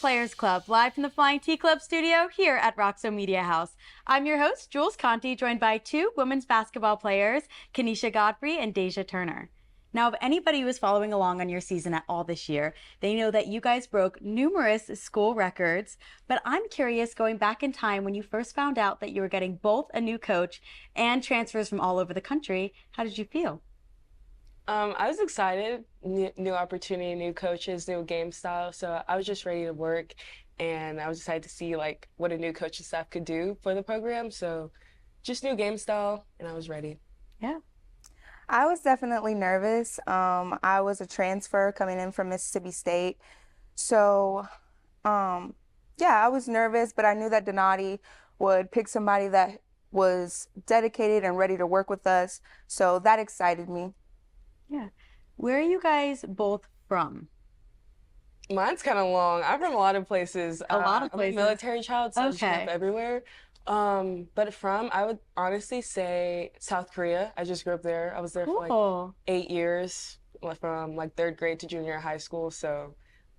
Players Club, live from the Flying T Club studio here at Roxo Media House. I'm your host, Jules Conti, joined by two women's basketball players, Knisha Godfrey and Daija Turner. Now, if anybody was following along on your season at all this year, they know that you guys broke numerous school records, but I'm curious, going back in time when you first found out that you were getting both a new coach and transfers from all over the country, how did you feel? I was excited, new opportunity, new coaches, new game style. So I was just ready to work, and I was excited to see like what a new coaching staff could do for the program. So just new game style, and I was ready. Yeah. I was definitely nervous. I was a transfer coming in from Mississippi State. So, yeah, I was nervous, but I knew that Donati would pick somebody that was dedicated and ready to work with us. So that excited me. Yeah. Where are you guys both from? Mine's kind of long. I'm from a lot of places. A lot of places. I'm a military child, so I just grew Okay. up everywhere. But I would honestly say South Korea. I just grew up there. I was there for like Cool. 8 years, from like third grade to junior high school.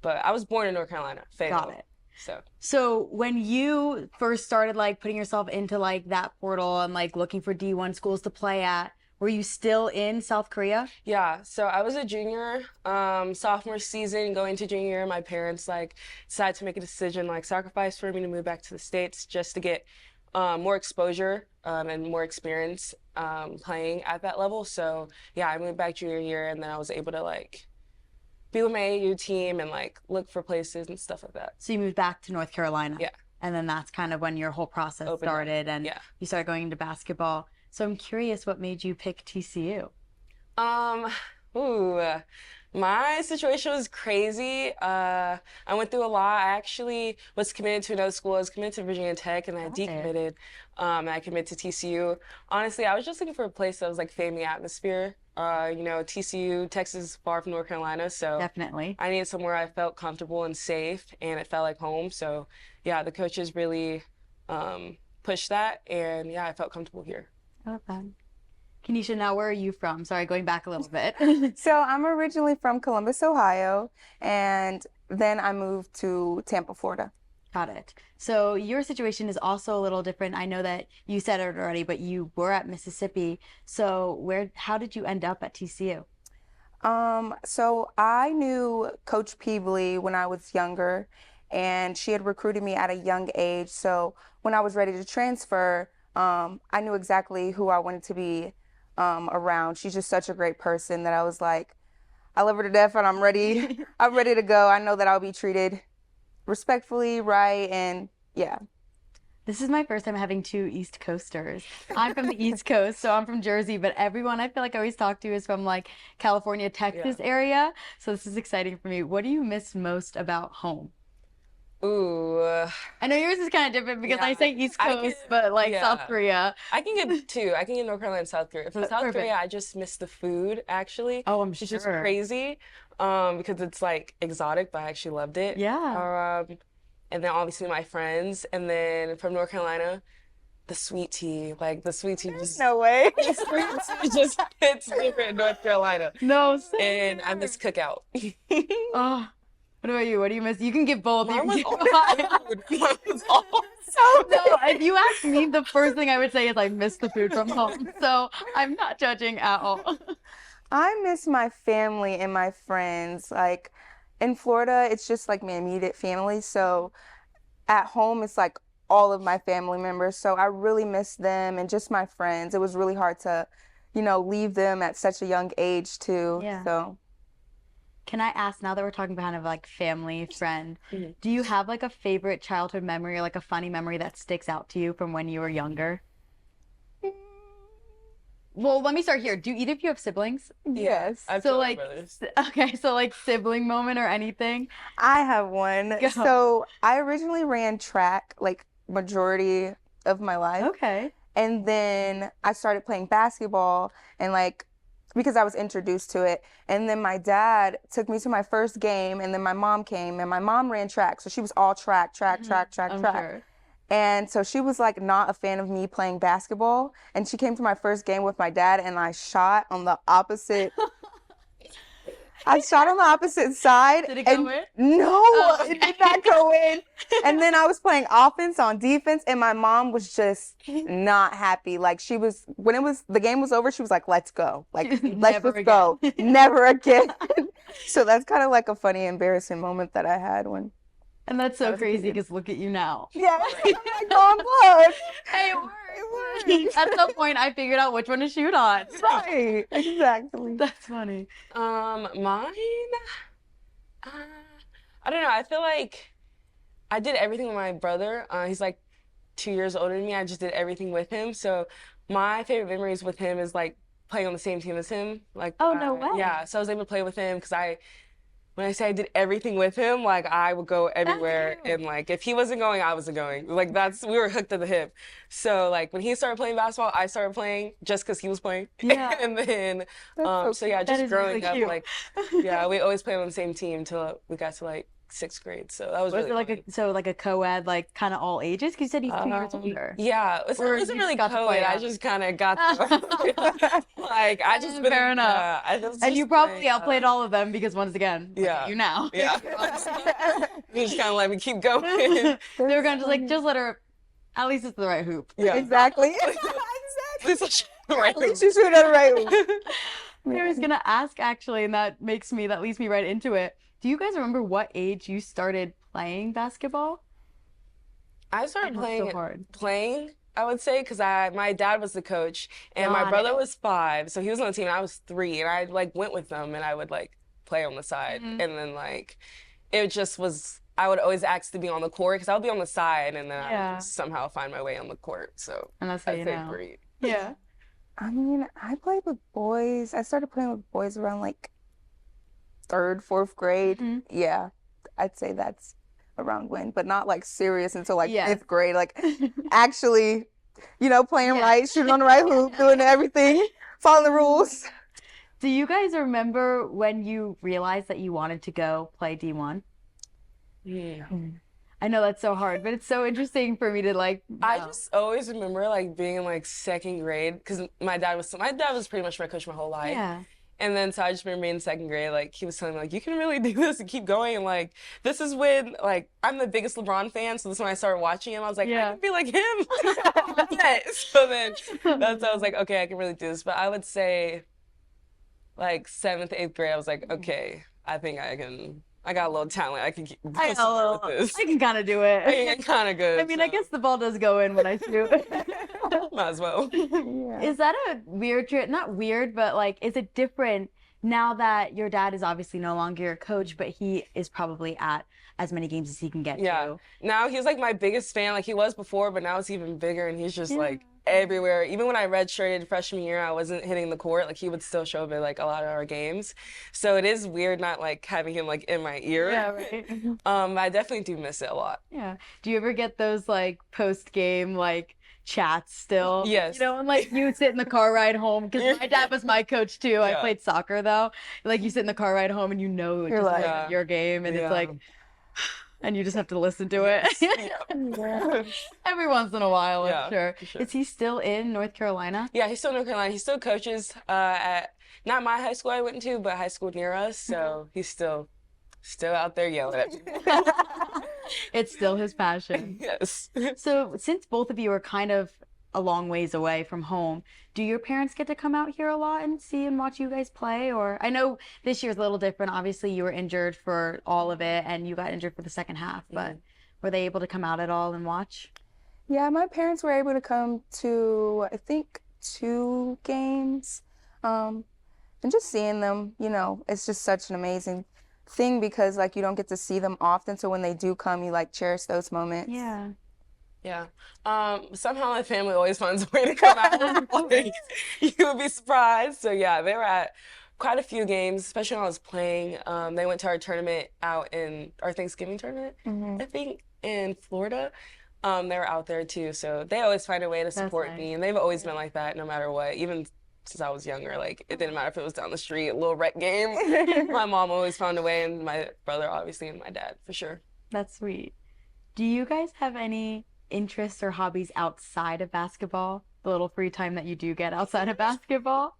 But I was born in North Carolina, Fayetteville. Got it. So when you first started like putting yourself into like that portal and like looking for D1 schools to play at, were you still in South Korea? yeah, so I was a junior, sophomore season, going to junior year. My parents like decided to make a decision, like sacrifice for me to move back to the States just to get more exposure and more experience playing at that level. So yeah, I moved back junior year, and then I was able to like be with my AU team and like look for places and stuff like that. So you moved back to North Carolina. Yeah. And then that's kind of when your whole process Opened up. started and Yeah. you started going into basketball. So I'm curious what made you pick TCU? Um, my situation was crazy. I went through a lot. I actually was committed to another school. I was committed to Virginia Tech, and I Got it. decommitted. And I committed to TCU. Honestly, I was just looking for a place that was like family atmosphere. TCU, Texas is far from North Carolina, so Definitely. I needed somewhere I felt comfortable and safe, and it felt like home. So yeah, the coaches really pushed that, and yeah, I felt comfortable here. I love that. Knisha, now where are you from? Sorry, going back a little bit. So I'm originally from Columbus, Ohio, and then I moved to Tampa, Florida. Got it. So your situation is also a little different. I know that you said it already, but you were at Mississippi. So how did you end up at TCU? So I knew Coach Peebley when I was younger, and she had recruited me at a young age. So when I was ready to transfer, I knew exactly who I wanted to be around. She's just such a great person that I was like, I love her to death, and I'm ready. I'm ready to go. I know that I'll be treated respectfully, right, and yeah. This is my first time having two East Coasters. I'm from the East Coast, so I'm from Jersey, but everyone I feel like I always talk to is from like California, Texas area. So this is exciting for me. What do you miss most about home? Ooh. I know yours is kind of different because Yeah, I say East I Coast, get- but like yeah. South Korea. I can get two. I can get North Carolina and South Korea. From South Perfect. Korea, I just miss the food, actually. Oh, I'm It's just sure. crazy because it's like exotic, but I actually loved it. Yeah. And then obviously my friends. And then from North Carolina, the sweet tea. Like the sweet tea just, No way. the sweet tea just hits different in North Carolina. No, And I miss cookout. Oh, what about you? What do you miss? You can get both. Mine was You- all food. Mine was all So No, if you ask me, the first thing I would say is I miss the food from home. So I'm not judging at all. I miss my family and my friends. Like in Florida, it's just like my immediate family. So at home, it's like all of my family members. So I really miss them and just my friends. It was really hard to, leave them at such a young age too. Yeah. So Can I ask, now that we're talking kind of like family, friend, Mhm. do you have like a favorite childhood memory or like a funny memory that sticks out to you from when you were younger? Well, let me start here. Do either of you have siblings? yes, I have So two like, brothers. okay, so like sibling moment or anything? I have one. Go. So I originally ran track like majority of my life. Okay. And then I started playing basketball and like because I was introduced to it. And then my dad took me to my first game, and then my mom came, and my mom ran track. So she was all track. I'm sure. And so she was like not a fan of me playing basketball. And she came to my first game with my dad, and I shot on the opposite I shot on the opposite side. Did it go in? No, Oh, it did not go in. And then I was playing offense on defense, and my mom was just not happy. Like she was, when the game was over, she was like, "Let's go, like let's Never just go, again. never again." So that's kind of like a funny, embarrassing moment that I had when. And that's I so was a crazy kid. because look at you now. Yeah, I'm like, "Oh, look." Hey, it It worked. At some point, I figured out which one to shoot on. Right, exactly. That's funny. Mine. Uh, I don't know. I feel like I did everything with my brother. He's like 2 years older than me. I just did everything with him. So my favorite memories with him is like playing on the same team as him. Like, Oh, no way. yeah. So I was able to play with him because when I say I did everything with him, like I would go everywhere, cute. and like if he wasn't going, I wasn't going. Like we were hooked at the hip. So like when he started playing basketball, I started playing just because he was playing. Yeah. And then, That's so yeah, That just is growing really up, cute. like, yeah, we always played on the same team till we got to like 6th grade. So that was Was really it like fun. like a co-ed, like kind of all ages? Because you said he's 2 years older. Yeah, it Or wasn't you really just got to play co-ed. I out? just kind of got like I just been Fair enough. yeah, I was And you just probably playing, outplayed all of them because once again, look at yeah. you now. Yeah. You just kind of let me keep going. They were gonna just like funny. just let her. At least it's the right hoop. Yeah. Exactly. This right. At least you shoot at the right one. I was gonna ask actually, and that leads me right into it. Do you guys remember what age you started playing basketball? I I started know it's so playing, hard. I would say, because my dad was the coach, and my Got brother it. was 5, so he was on the team, and I was 3, and I like went with them, and I would like play on the side, Mhm. and then like it just was. I would always ask to be on the court because I would be on the side, and then I Yeah. would just somehow find my way on the court. So And that's how I'd you say know. 3. Yeah. I mean, I played with boys. I started playing with boys around like 3rd, 4th grade. Mhm. Yeah, I'd say that's around when, but not like serious until like Yeah. 5th grade. Like actually, playing Yeah. right, shooting on the right hoop, doing everything, following the rules. Do you guys remember when you realized that you wanted to go play D1? I know that's so hard, but it's so interesting for me to like I know. just always remember like being in like 2nd grade because my dad was pretty much my coach my whole life. Yeah. And then so I just remember being in 2nd grade, like he was telling me like you can really do this and keep going, and like this is when like I'm the biggest LeBron fan, so this is when I started watching him. I was like, Yeah. I can be like him. Yeah. So then I was like, okay, I can really do this. But I would say like 7th, 8th grade, I was like, okay, I think I got a little talent. I can keep I going know. with this. I can kind of do it. I'm kind of good. I mean, I so guess the ball does go in when I shoot. might as well. Yeah. Is that a weird not weird, but like, is it different now that your dad is obviously no longer your coach, but he is probably at as many games as he can get Yeah. to? Now he's like my biggest fan, like he was before, but now it's even bigger, and he's just Yeah. like everywhere. Even when I redshirted freshman year, I wasn't hitting the court. Like he would still show up at like a lot of our games. So it is weird not like having him like in my ear. Yeah, right. I definitely do miss it a lot. Yeah. Do you ever get those like post game like chats still? Yes. And like you sit in the car ride home because my dad was my coach too. I Yeah. played soccer though. Like you sit in the car ride home and it's You're just like- like your game and it's Yeah. like and you just have to listen to it. Yeah. Every once in a while, Yeah, I'm sure. for sure. Is he still in North Carolina? Yeah, he's still in North Carolina. He still coaches at not my high school I went to, but high school near us. So he's still out there yelling at me. It's still his passion. Yes. So, since both of you are kind of a long ways away from home, do your parents get to come out here a lot and see and watch you guys play? Or I know this year's a little different. Obviously, you were injured for all of it and you got injured for the second half, but were they able to come out at all and watch? Yeah, my parents were able to come to, I think, 2 games. And just seeing them, it's just such an amazing thing because like you don't get to see them often. So when they do come, you like cherish those moments. Yeah. Yeah. Somehow my family always finds a way to come out. Like, you would be surprised. So yeah, they were at quite a few games, especially when I was playing. They went to our tournament out in our Thanksgiving tournament, I think, in Florida. They were out there too. So they always find a way to support nice. me. And they've always been like that no matter what. Even since I was younger, like it didn't matter if it was down the street, a little rec game. My mom always found a way, and my brother obviously, and my dad for sure. That's sweet. Do you guys have any interests or hobbies outside of basketball? The little free time that you do get outside of basketball?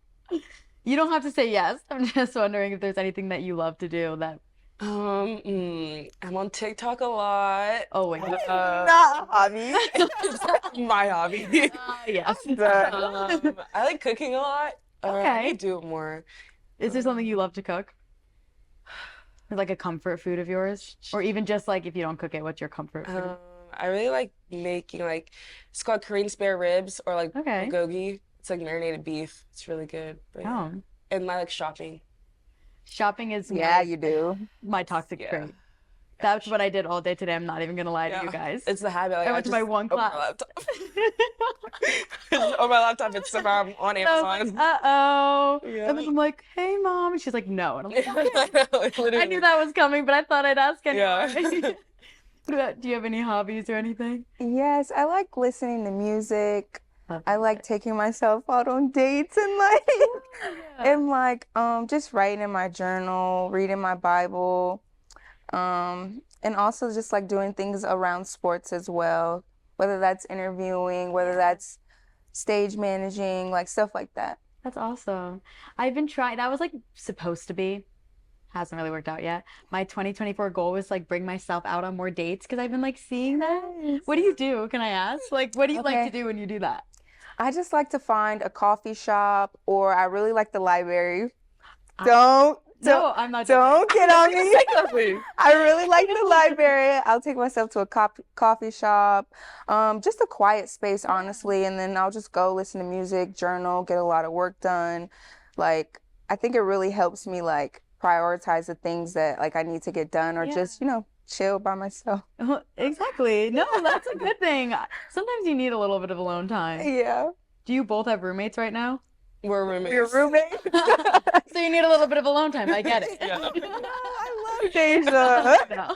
You don't have to say yes. I'm just wondering if there's anything that you love to do that. I'm on TikTok a lot. Oh wait. Not a hobby. It's my hobby. Yes. I like cooking a lot. I Okay. need to do it more. Is there something you love to cook? Or like a comfort food of yours? Or even just like if you don't cook it, what's your comfort food? I really like making like it's called Korean spare ribs or like Okay. bulgogi. It's like marinated beef. It's really good. But yeah. Oh. And I like shopping. Shopping is Yeah, you do. my toxic Yeah. trait. That's what I did all day today. I'm not even gonna lie to you guys. It's the habit. Like, I went to my just one open my class. laptop. On my laptop, it's somehow on I was Amazon. like, uh-oh. Yeah. And then I'm like, hey, Mom. And she's like, no. And I'm like, okay. I Literally. knew that was coming, but I thought I'd ask Yeah. anyway. Do you have any hobbies or anything? Yes, I like listening to music. Love I like music. taking myself out on dates and just writing in my journal, reading my Bible, and also just like doing things around sports as well, whether that's interviewing, whether that's stage managing, like stuff like that. That's awesome. I've been trying, that was like supposed to be, hasn't really worked out yet. My 2024 goal was like bring myself out on more dates because I've been like seeing that. What do you do? Can I ask? Like, what do you like Okay. to do when you do that? I just like to find a coffee shop, or I really like the library. Don't I'm not joking. don't get on me. I really like the library. I'll take myself to a coffee shop, just a quiet space, honestly, and then I'll just go listen to music, journal, get a lot of work done. Like, I think it really helps me like prioritize the things that like I need to get done, or Yeah. just, chill by myself. Exactly. No, that's a good thing. Sometimes you need a little bit of alone time. Yeah. Do you both have roommates right now? We're roommates. Your roommate. So you need a little bit of alone time. I get it. Yeah. I love Daija. No.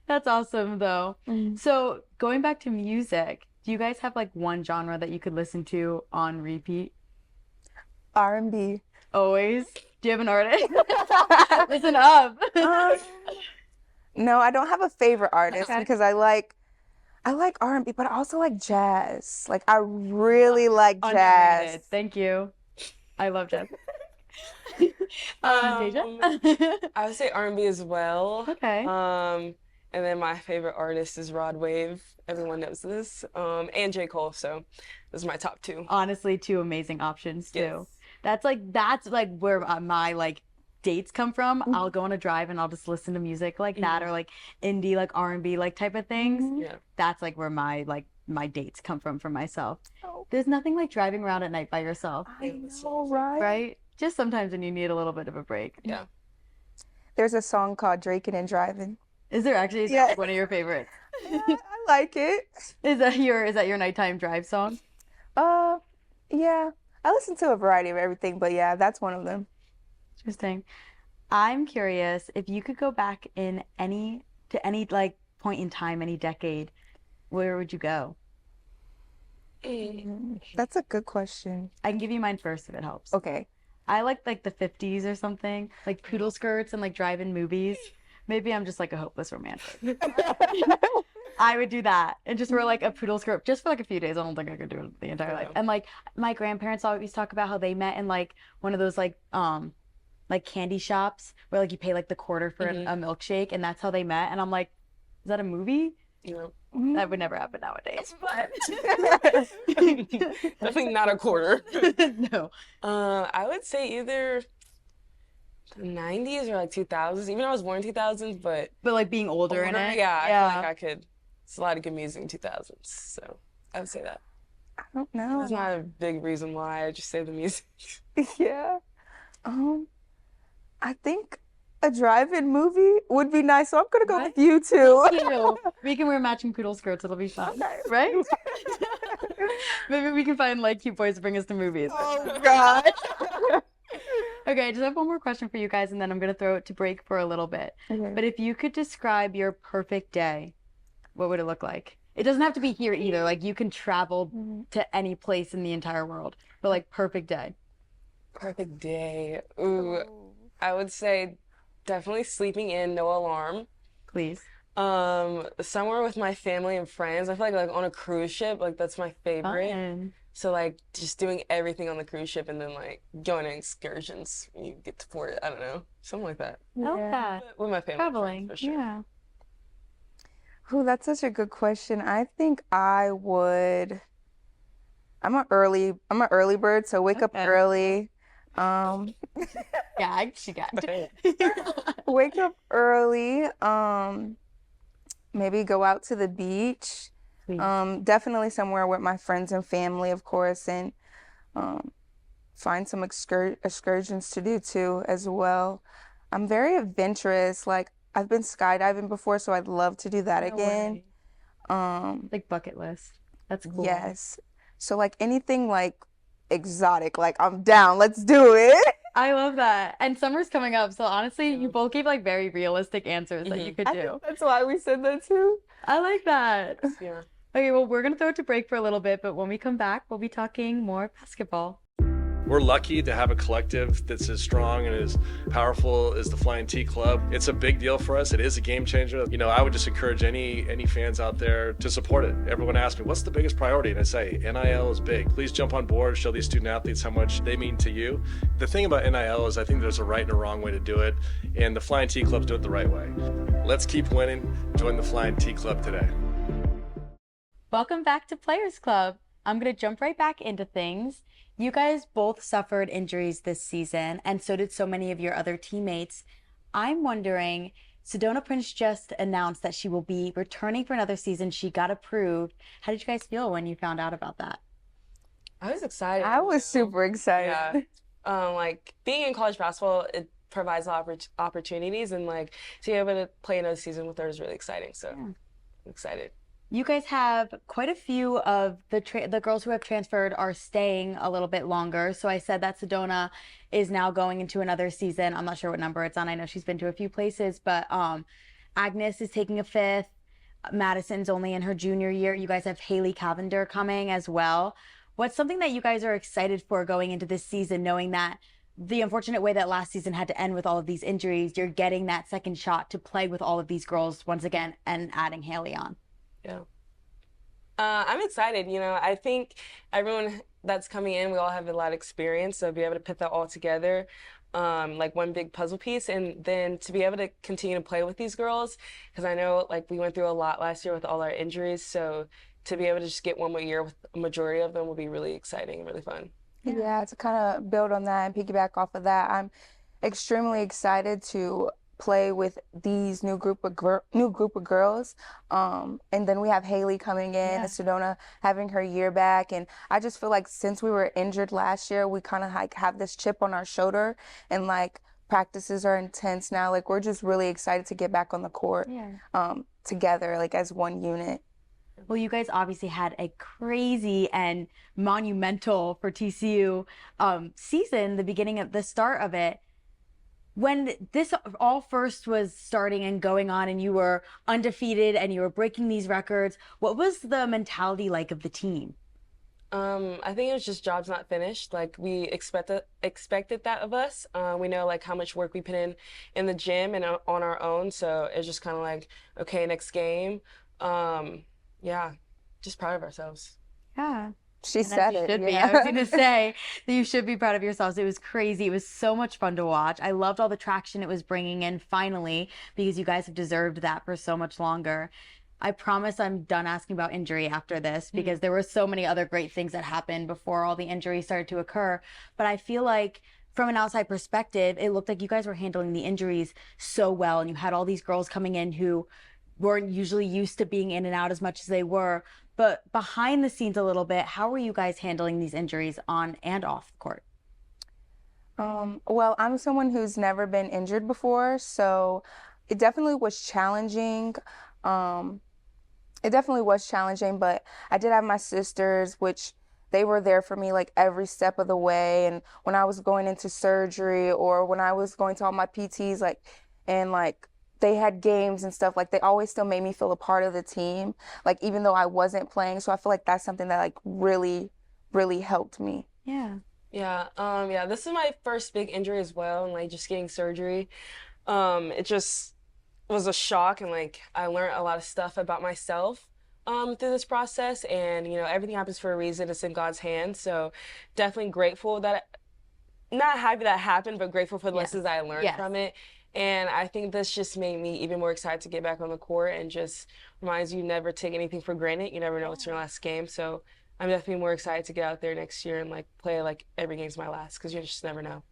That's awesome, though. So going back to music, do you guys have like one genre that you could listen to on repeat? R&B. Always? Do you have an artist? Listen up. No, I don't have a favorite artist Okay. because I like R&B, but I also like jazz. Like I really like Underrated. jazz. Thank you. I love jazz. Um, Daija? I would say R&B as well. Okay. And then my favorite artist is Rod Wave. Everyone knows this. And J. Cole. So those are my top two. Honestly, two amazing options too. Yes. That's like where my like dates come from. I'll go on a drive and I'll just listen to music like that, or like indie, like R&B, like type of things. Yeah. That's like where my dates come from for myself. Oh. There's nothing like driving around at night by yourself, I know, right? right? Just sometimes when you need a little bit of a break. Yeah. There's a song called "Draking and Driving." Is there actually Yeah. one of your favorites? Yeah, I like it. Is that your nighttime drive song? Yeah. I listen to a variety of everything, but yeah, that's one of them. Interesting. I'm curious if you could go back to any like point in time, any decade, where would you go? That's a good question. I can give you mine first if it helps. Okay. I like the 50s or something, like poodle skirts and like drive-in movies. Maybe I'm just like a hopeless romantic. I would do that and just wear like a poodle skirt just for like a few days. I don't think I could do it the entire life. And like my grandparents always talk about how they met in like one of those like candy shops where like you pay like the quarter for a milkshake, and that's how they met. And I'm like, is that a movie? You That would never happen nowadays. But Definitely not a quarter. no. I would say either the 90s or like 2000s. Even though I was born in 2000s, but But like being older in older, it. yeah, I feel like I could. It's a lot of good music in 2000s, so I would say that. I don't know. That's not a big reason why. I just say the music. Yeah. I think a drive-in movie would be nice, so I'm gonna go Right? with you too. Cute. We can wear matching poodle skirts. It'll be fun. Right? Maybe we can find like cute boys to bring us to movies. Oh God. Okay, I just have one more question for you guys, and then I'm gonna throw it to break for a little bit. Okay. But if you could describe your perfect day, what would it look like? It doesn't have to be here either. Like you can travel to any place in the entire world, but like perfect day. Perfect day. Ooh, I would say definitely sleeping in, no alarm. Please. Somewhere with my family and friends. I feel like on a cruise ship, like that's my favorite. Fun. So like just doing everything on the cruise ship and then like going on excursions when you get to port. I don't know, something like that. I love that. But with my family, and friends, Traveling. for sure. Yeah. Ooh, that's such a good question. I think I would. I'm an early bird, so wake up Okay. early. Um, Yeah, she got wake up early. Maybe go out to the beach. Sweet. Definitely somewhere with my friends and family, of course, and um, find some excursions to do too as well. I'm very adventurous. Like I've been skydiving before, so I'd love to do that No again. way. Um, Like bucket list. That's cool. yes. So like anything like exotic, like I'm down. Let's do it. I love that. And summer's coming up, so honestly, you both gave like very realistic answers that you could I do. think that's why we said that too. I like that. Yeah. Okay, well, we're gonna throw it to break for a little bit, but when we come back, we'll be talking more basketball. We're lucky to have a collective that's as strong and as powerful as the Flying T Club. It's a big deal for us. It is a game changer. You know, I would just encourage any fans out there to support it. Everyone asks me, what's the biggest priority? And I say, NIL is big. Please jump on board, show these student athletes how much they mean to you. The thing about NIL is I think there's a right and a wrong way to do it, and the Flying T Clubs do it the right way. Let's keep winning. Join the Flying T Club today. Welcome back to Players Club. I'm going to jump right back into things. You guys both suffered injuries this season, and so did so many of your other teammates. I'm wondering, Sedona Prince just announced that she will be returning for another season. She got approved. How did you guys feel when you found out about that? I was excited. I was super excited. Yeah. Like being in college basketball, it provides a lot of opportunities, and like to be able to play another season with her is really exciting. So I'm excited. You guys have quite a few of the girls who have transferred are staying a little bit longer. So I said that Sedona is now going into another season. I'm not sure what number it's on. I know she's been to a few places, but Agnes is taking a fifth. Madison's only in her junior year. You guys have Haley Cavender coming as well. What's something that you guys are excited for going into this season, knowing that the unfortunate way that last season had to end with all of these injuries, you're getting that second shot to play with all of these girls once again and adding Haley on? Yeah. I'm excited. You know, I think everyone that's coming in, we all have a lot of experience, so be able to put that all together, like one big puzzle piece, and then to be able to continue to play with these girls, because I know like we went through a lot last year with all our injuries, so to be able to just get one more year with a majority of them will be really exciting and really fun. Yeah, to kind of build on that and piggyback off of that, I'm extremely excited to play with these new group of girls. And then we have Haley coming in, and Sedona having her year back. And I just feel like since we were injured last year, we kind of like have this chip on our shoulder, and like practices are intense now. Like we're just really excited to get back on the court together, like as one unit. Well, you guys obviously had a crazy and monumental for TCU season, the start of it. When this all first was starting and going on and you were undefeated and you were breaking these records, what was the mentality like of the team? I think it was just jobs not finished. Like we expected that of us. We know like how much work we put in the gym and on our own. So it's just kind of like, okay, next game. Yeah, just proud of ourselves. Yeah. She said it. Should be. I was going to say that you should be proud of yourselves. It was crazy. It was so much fun to watch. I loved all the traction it was bringing in finally, because you guys have deserved that for so much longer. I promise I'm done asking about injury after this, because there were so many other great things that happened before all the injuries started to occur. But I feel like from an outside perspective, it looked like you guys were handling the injuries so well, and you had all these girls coming in who weren't usually used to being in and out as much as they were. But behind the scenes a little bit, how were you guys handling these injuries on and off the court? Well, I'm someone who's never been injured before, so it definitely was challenging. But I did have my sisters, which they were there for me like every step of the way. And when I was going into surgery or when I was going to all my PTs, they had games and stuff, like they always still made me feel a part of the team, like even though I wasn't playing. So I feel like that's something that like really, really helped me. Yeah. Yeah, this is my first big injury as well, and like just getting surgery. It just was a shock, and like I learned a lot of stuff about myself. through this process, and everything happens for a reason. It's in God's hands. So definitely grateful that, not happy that happened, but grateful for the lessons I learned from it. And I think this just made me even more excited to get back on the court, and just reminds you never take anything for granted. You never know it's your last game. So I'm definitely more excited to get out there next year and play every game's my last, because you just never know.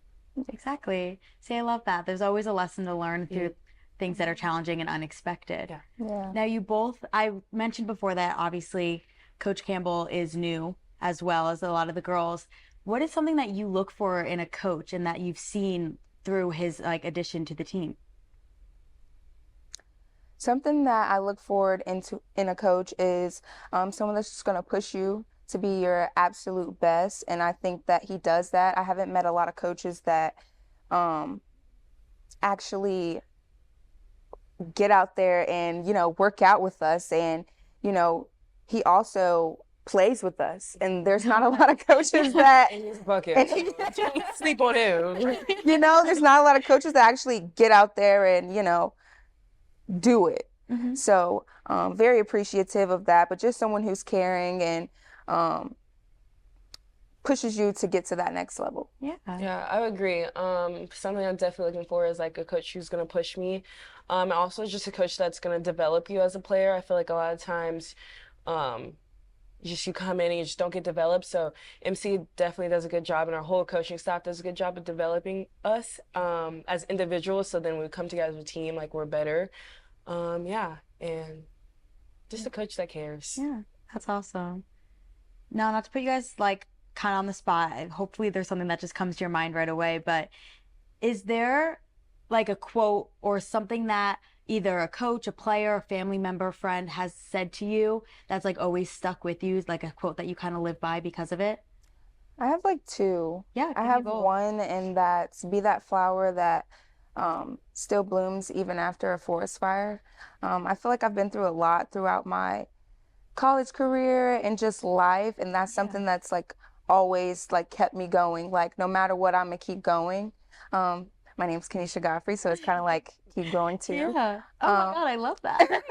Exactly. See, I love that. There's always a lesson to learn through things that are challenging and unexpected. Yeah. Now, you both, I mentioned before that obviously Coach Campbell is new as well as a lot of the girls. What is something that you look for in a coach and that you've seen through his addition to the team? Something that I look forward in a coach is someone that's just going to push you to be your absolute best. And I think that he does that. I haven't met a lot of coaches that actually get out there and, work out with us. And, he also plays with us. And there's not a lot of coaches that And he's a bucket. Sleep on him. there's not a lot of coaches that actually get out there and, do it. So very appreciative of that, but just someone who's caring and pushes you to get to that next level. Yeah, I would agree. Something I'm definitely looking for is a coach who's going to push me. And also just a coach that's going to develop you as a player. I feel like a lot of times you come in and you just don't get developed. So MC definitely does a good job, and our whole coaching staff does a good job of developing us as individuals. So then when we come together as a team, we're better. And just a coach that cares. Yeah, that's awesome. Now, not to put you guys kind of on the spot, hopefully there's something that just comes to your mind right away, but is there a quote or something that either a coach, a player, a family member, friend has said to you that's always stuck with you, a quote that you kind of live by because of it? I have two. Yeah, I have one, and that's be that flower that still blooms even after a forest fire. I feel like I've been through a lot throughout my college career and just life, and that's something that's always kept me going. No matter what, I'm gonna keep going. My name's Knisha Godfrey, so it's kind of keep going too. Yeah. Oh my God, I love that.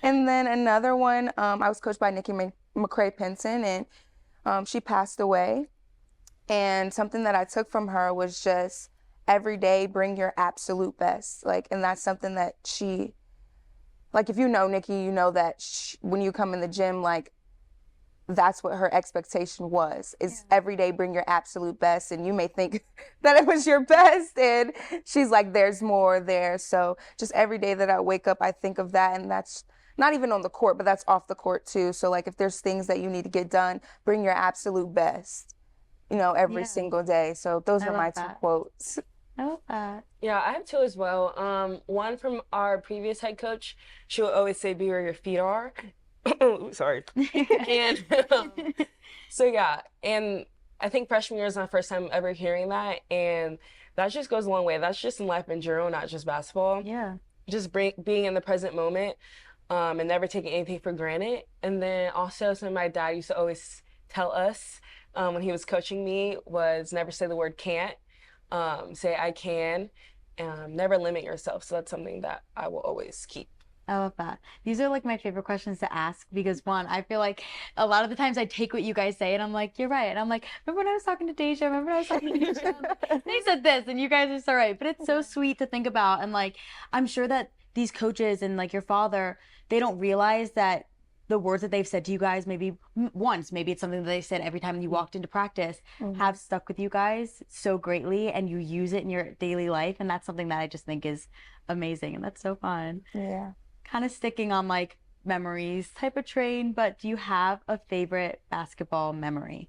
And then another one, I was coached by Nikki McCray Pinson, and she passed away. And something that I took from her was just every day bring your absolute best. And that's something that she, if you know Nikki, you know that when you come in the gym, that's what her expectation was, is every day bring your absolute best. And you may think that it was your best, and she's there's more there. So just every day that I wake up, I think of that, and that's not even on the court, but that's off the court too. So if there's things that you need to get done, bring your absolute best, every single day. So those are my two quotes. I love that. Yeah, I have two as well. One from our previous head coach. She would always say, "Be where your feet are." Sorry. And so yeah, and I think freshman year is my first time ever hearing that, and that just goes a long way. That's just in life in general, not just basketball. Yeah. Just being in the present moment, and never taking anything for granted. And then also something my dad used to always tell us when he was coaching me was never say the word can't. Say I can. Never limit yourself. So that's something that I will always keep. I love that. These are my favorite questions to ask because one, I feel like a lot of the times I take what you guys say and I'm you're right. And I'm remember when I was talking to Daija? Remember when I was talking to Daija? They said this and you guys are so right. But it's so sweet to think about. And I'm sure that these coaches and your father, they don't realize that the words that they've said to you guys, maybe once, maybe it's something that they said every time you walked into practice, have stuck with you guys so greatly, and you use it in your daily life. And that's something that I just think is amazing. And that's so fun. Yeah. Kind of sticking on memories type of train, but do you have a favorite basketball memory?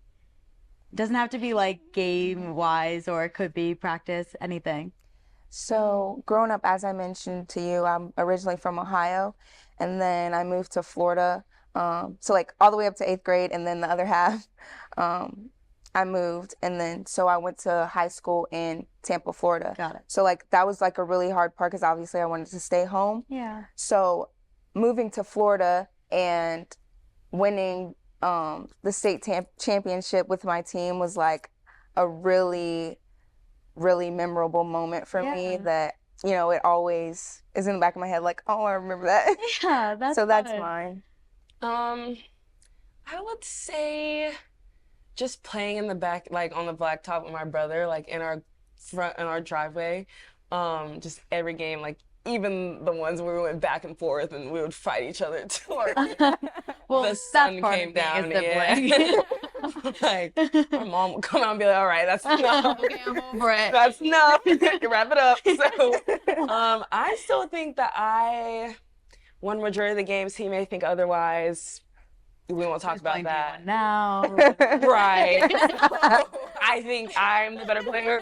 It doesn't have to be game wise, or it could be practice, anything. So growing up, as I mentioned to you, I'm originally from Ohio, and then I moved to Florida. So all the way up to 8th grade, and then the other half, I moved, and then so I went to high school in Tampa, Florida. Got it. So that was a really hard part because obviously I wanted to stay home. Yeah. So moving to Florida and winning the state championship with my team was a really, really memorable moment for me that, it always is in the back of my head oh, I remember that. Yeah, that's so that's mine. I would say just playing in the back, like on the blacktop with my brother, like in our driveway. Just every game, like even the ones where we went back and forth and we would fight each other till Well, the that's sun part came of being down. a Yeah. Like my mom would come out and be like, "All right, that's enough. Okay, I'm over it. That's enough. Wrap it up." So, I still think that I won majority of the games. He may think otherwise. We won't talk about Playing that. D1 now. Right. I think I'm the better player.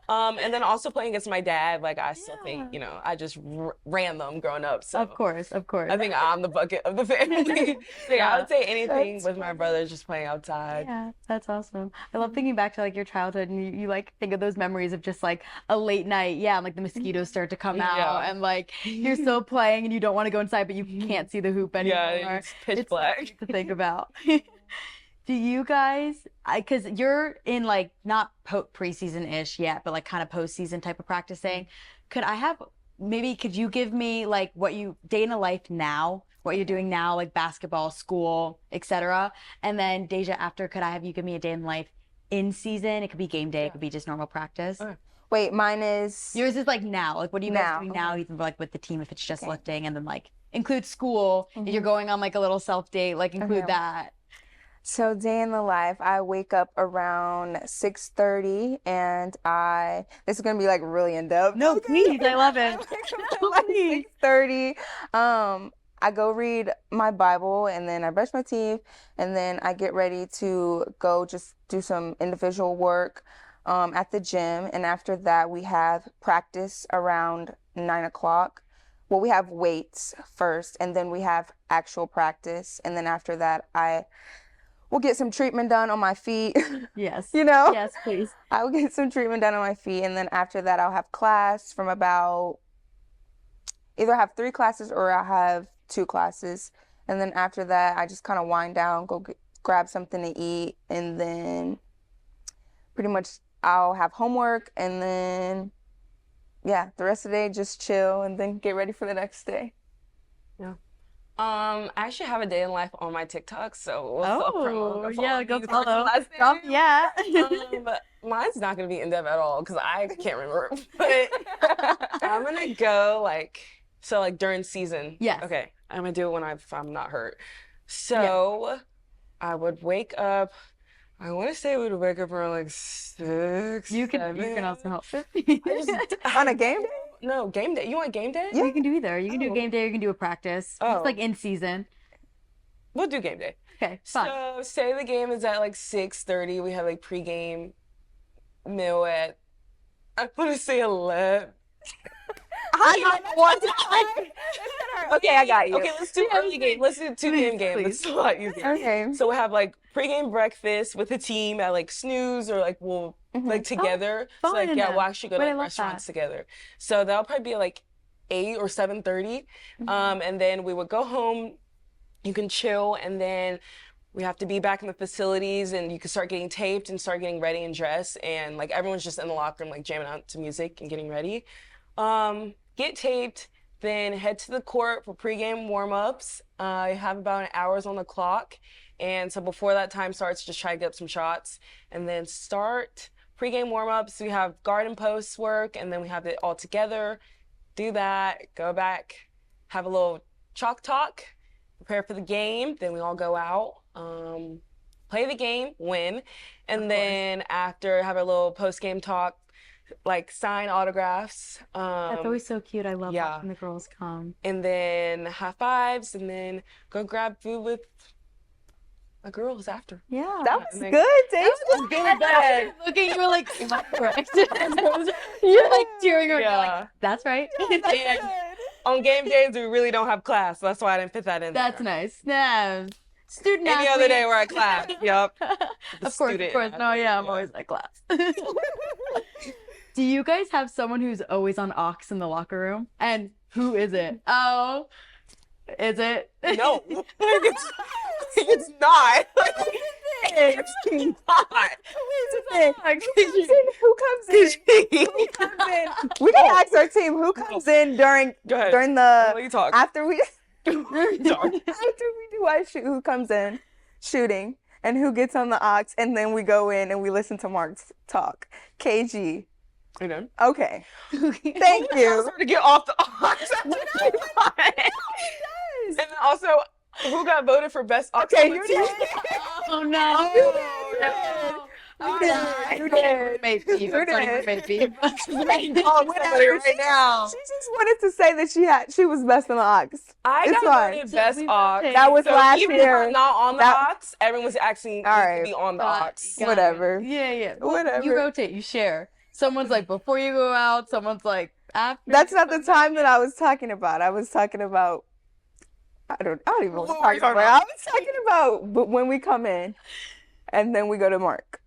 And then also playing against my dad, like I still think, I just ran them growing up. So Of course. I think I'm the bucket of the family. So yeah, I would say anything That's with my brother, just playing outside. Yeah, that's awesome. I love thinking back to like your childhood and you like think of those memories of just like a late night, and like the mosquitoes start to come out Yeah. and like you're still playing and you don't want to go inside, but you can't see the hoop anymore. Yeah, it's pitch black. To think about. Do you guys, because you're in like not preseason-ish yet, but like kind of postseason type of practicing, could you give me like day in a life now, what you're doing now, like basketball, school, etc. And then Daija, after, could I have you give me a day in life in season? It could be game day, it could be just normal practice. Okay. Wait, mine is Yours is like now, like what are you guys Now, doing now, even like with the team if it's just Okay. lifting, and then like include school, if you're going on like a little self date, like include Okay. that. So day in the life, I wake up around 6:30 and this is gonna be like really in depth. No, please, I love it. Like 6:30. I go read my Bible and then I brush my teeth and then I get ready to go just do some individual work at the gym. And after that, we have practice around 9 o'clock. Well, we have weights first and then we have actual practice. And then after that, we'll get some treatment done on my feet. Yes. Yes, please. I will get some treatment done on my feet, and then after that, I'll have class from either have 3 classes or I'll have 2 classes. And then after that, I just kind of wind down, go grab something to eat, and then pretty much I'll have homework, and then, the rest of the day, just chill, and then get ready for the next day. Yeah. I actually have a day in life on my TikTok, so we'll self-promote. Go me. follow. Last name. Yeah. But mine's not gonna be in depth at all because I can't remember. But I'm gonna go like during season. Yes. Okay. I'm gonna do it if I'm not hurt. So I would wake up. I want to say we would wake up around like 6. You 7. can also help. On a game day? No, game day. You want game day? You can do either. You can do game day or you can do a practice. Oh. It's like in season. We'll do game day. Okay, fun. So say the game is at like 6:30. We have like pregame meal at I want to say 11. Okay, I got you. Okay, let's do early game. Let's do 2 p.m. game. Please. It's a lot easier. Okay. So we have like pregame breakfast with the team at like Snooze or like we'll like together. So like fun. we'll actually go to Wait, I like love restaurants that. together. So that'll probably be like 8 or 7:30. And then we would go home. You can chill, and then we have to be back in the facilities, and you can start getting taped and start getting ready and dressed, and like everyone's just in the locker room like jamming out to music and getting ready. Get taped, then head to the court for pregame warm-ups. I have about an hour on the clock, and so before that time starts, just try to get up some shots, and then start pregame warm-ups. We have guard and post work, and then we have it all together. Do that, go back, have a little chalk talk, prepare for the game, then we all go out, play the game, win, and then after have a little post-game talk, like sign autographs. That's always so cute. I love yeah. watching the girls come. And then high fives, and then go grab food with my girls after. Yeah. That was And then- good, Daija. was good, bad. Looking, you were like, am I correct? You're like tearing her. Yeah. Like, that's right. And on game days, we really don't have class. So that's why I didn't fit that in That's there. nice. Yeah. Student Any other day we're at class. Yep. Of course. No, yeah, I'm always at class. Do you guys have someone who's always on aux in the locker room? And who is it? Oh, is it? No. It's not. It's not. Who comes in? We can ask our team who comes in Go ahead. during I'll let you the talk. after we Sorry. After we do I shoot, who comes in shooting and who gets on the aux, and then we go in and we listen to Mark talk. KG. You know? Okay. Thank you. To get off the ox. And then also, who got voted for best ox? Okay, on the you team? did. Oh no. You did. You did. Maybe. You did. Maybe. Oh, whatever. right now. She just wanted to say that she was best on the ox. I It's got fine. voted best ox. That was So last even year. if I'm not on the That- ox, everyone's asking me All to right. be on the ox. Got it. Whatever. Yeah. Well, Whatever. You rotate, you share. Someone's like before you go out, someone's like after. That's not the time that I was talking about. I was talking about. I don't even know what I'm talking about. I was talking about but when we come in, and then we go to Mark.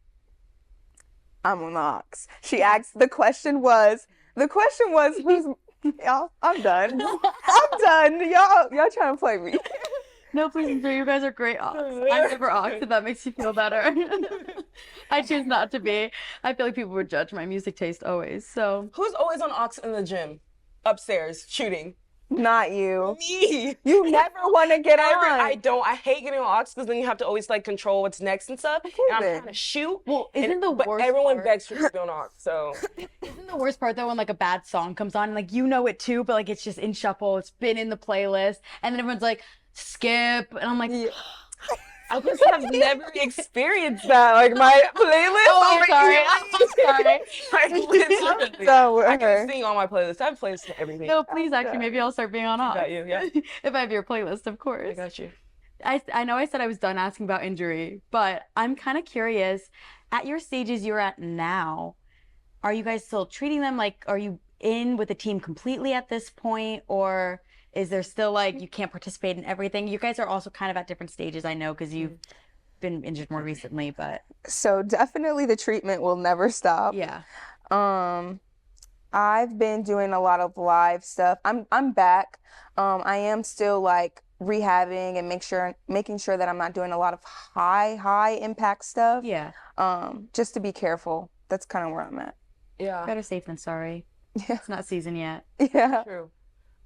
I'm on the ox. She asked. The question was who's. Y'all, I'm done. I'm done. Y'all trying to play me. No, please, you guys are great ox. I'm never ox, if that makes you feel better. I choose not to be. I feel like people would judge my music taste always. So Who's always on ox in the gym? Upstairs, shooting. Not you. Me. You never want to get on. I don't. I hate getting on ox because then you have to always like control what's next and stuff. And I'm then. trying to shoot. well, isn't the but worst everyone part, begs for me to be on ox. So isn't the worst part though when like a bad song comes on and like you know it too, but like it's just in shuffle, it's been in the playlist, and then everyone's like skip, and I'm like. Yeah. I just have never experienced that. Like my playlist. Oh, I'm sorry. So I can her. sing on my playlist. I have playlists for everything. No, please, actually, maybe I'll start being on off. got you, yeah. If I have your playlist, of course. I got you. I know I said I was done asking about injury, but I'm kind of curious. At your stages you're at now, are you guys still treating them like, are you in with the team completely at this point, or is there still like you can't participate in everything? You guys are also kind of at different stages, I know, because you've been injured more recently, but So definitely the treatment will never stop. yeah. I've been doing a lot of live stuff. I'm back. I am still like rehabbing and making sure that I'm not doing a lot of high impact stuff. Yeah. Just to be careful. That's kind of where I'm at. Yeah. Better safe than sorry. Yeah. It's not season yet. Yeah. True.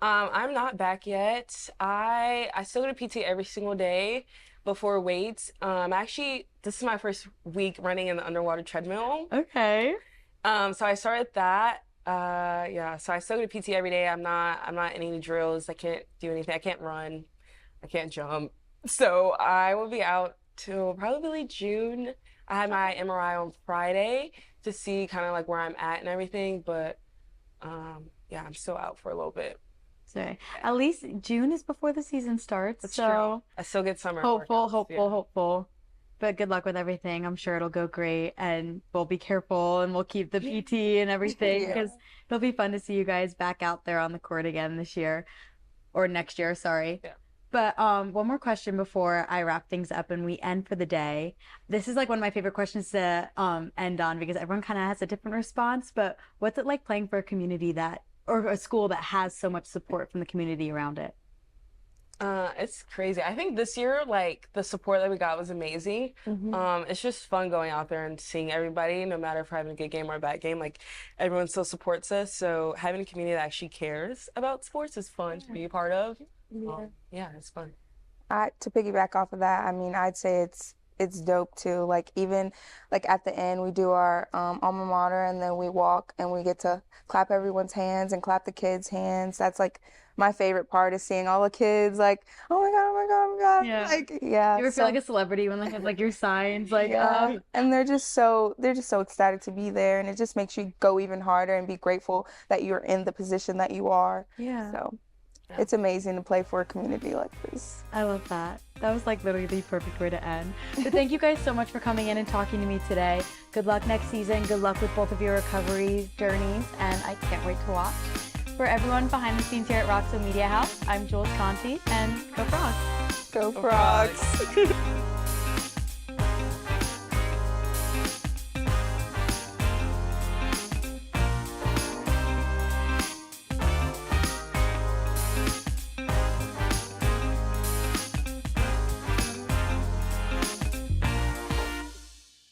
I'm not back yet. I still go to PT every single day before weights. Actually, this is my first week running in the underwater treadmill. Okay. So I started that. Yeah. So I still go to PT every day. I'm not in any drills. I can't do anything. I can't run. I can't jump. So I will be out till probably June. I had my MRI on Friday to see kind of like where I'm at and everything. But yeah, I'm still out for a little bit. So at least June is before the season starts. That's so true. I still get summer. hopeful, workouts, yeah. hopeful. But good luck with everything. I'm sure it'll go great, and we'll be careful, and we'll keep the PT and everything, Yeah. because it'll be fun to see you guys back out there on the court again this year, or next year. Sorry. Yeah. But one more question before I wrap things up and we end for the day. This is like one of my favorite questions to end on, because everyone kind of has a different response. But what's it like playing for a community or a school that has so much support from the community around it? It's crazy. I think this year, like, the support that we got was amazing. It's just fun going out there and seeing everybody, no matter if we're having a good game or a bad game. Like, everyone still supports us. So having a community that actually cares about sports is fun to be a part of. Yeah, it's fun. To piggyback off of that, I mean, I'd say it's dope too. Like even like at the end, we do our alma mater, and then we walk and we get to clap everyone's hands and clap the kids' hands. That's like my favorite part, is seeing all the kids like, oh my god, oh my god, oh my god. Yeah. Like yeah. You ever feel like a celebrity when they have like your signs, like Yeah. And they're just so excited to be there, and it just makes you go even harder and be grateful that you're in the position that you are. yeah. So it's amazing to play for a community like this. I love that. That was like literally the perfect way to end. But thank you guys so much for coming in and talking to me today. Good luck next season. Good luck with both of your recovery journeys, and I can't wait to watch. For everyone behind the scenes here at Roxo Media House, I'm Jules Conti, and go Frogs! Go Frogs!